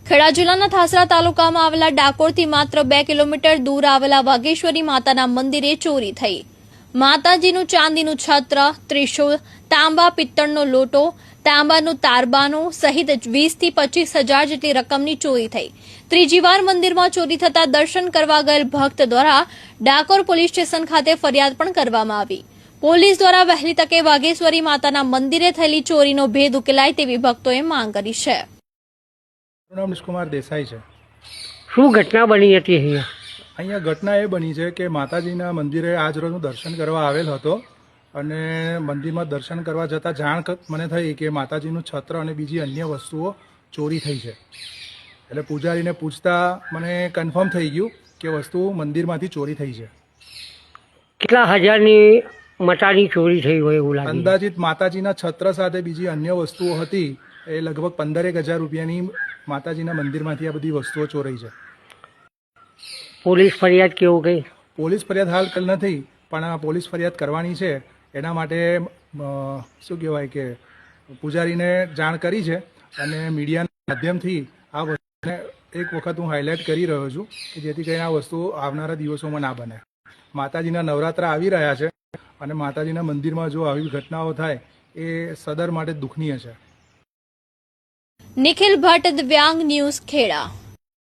ખેડા જિલ્લાના થાસરા તાલુકામાં આવેલા ડાકોરથી માત્ર 2 કિલોમીટર દૂર આવેલા વાઘેશ્વરી માતાના મંદિરે ચોરી થઈ। માતાજીનું ચાંદીનું છત્ર, ત્રિશૂળ, તાંબા પિત્તળનો લોટો, તાંબાનું તારબાનું સહિત 20 થી 25 હજાર જેટલી રકમની ચોરી થઈ। ત્રીજી વાર મંદિરમાં ચોરી થતા દર્શન કરવા ગયેલ ભક્ત દ્વારા ડાકોર પોલીસ સ્ટેશન ખાતે ફરિયાદ પણ કરવામાં આવી। પોલીસ દ્વારા વહેલી તકે વાઘેશ્વરી માતાના મંદિરે થયેલી ચોરીનો ભેદ ઉકેલાય તેવી ભક્તોએ માંગ કરી છે। નામ નિષ્કુમાર દેસાઈ છે। શું ઘટના બની હતી અહીંયા ઘટના એ બની છે કે માતાજીના મંદિરે આજ રોજ હું દર્શન કરવા આવેલ હતો અને મંદિરમાં દર્શન કરવા જતાં જાણ મને થઈ કે માતાજીનું છત્ર અને બીજી અન્ય વસ્તુઓ ચોરી થઈ છે। એટલે પૂજારીને પૂછતા મને કન્ફર્મ થઈ ગયું કે વસ્તુ મંદિરમાંથી ચોરી થઈ છે। કેટલા હજારની મટાની ચોરી થઈ હોય એવું લાગે? અંદાજિત માતાજીના છત્ર સાથે બીજી અન્ય વસ્તુઓ હતી એ લગભગ 15,000 રૂપિયાની માતાજીના મંદિરમાંથી આ બધી વસ્તુઓ ચોરાઈ છે। પોલીસ ફરિયાદ કેવું કઈ? પોલીસ ફરિયાદ હાલ કલ નથી, પણ પોલીસ ફરિયાદ કરવાની છે। એના માટે શું કહેવાય કે પૂજારીને જાણ કરી છે અને મીડિયાના માધ્યમથી આ વસ્તુને એક વખત હું હાઇલાઇટ કરી રહ્યો છું કે જેથી કરીને આ વસ્તુ આવનારા દિવસોમાં ના બને। માતાજીના નવરાત્રા આવી રહ્યા છે અને માતાજીના મંદિરમાં જો આવી ઘટનાઓ થાય એ સદર માટે દુઃખનીય છે। નિખિલ ભટ્ટ, દિવ્યાંગ ન્યૂઝ, ખેડા।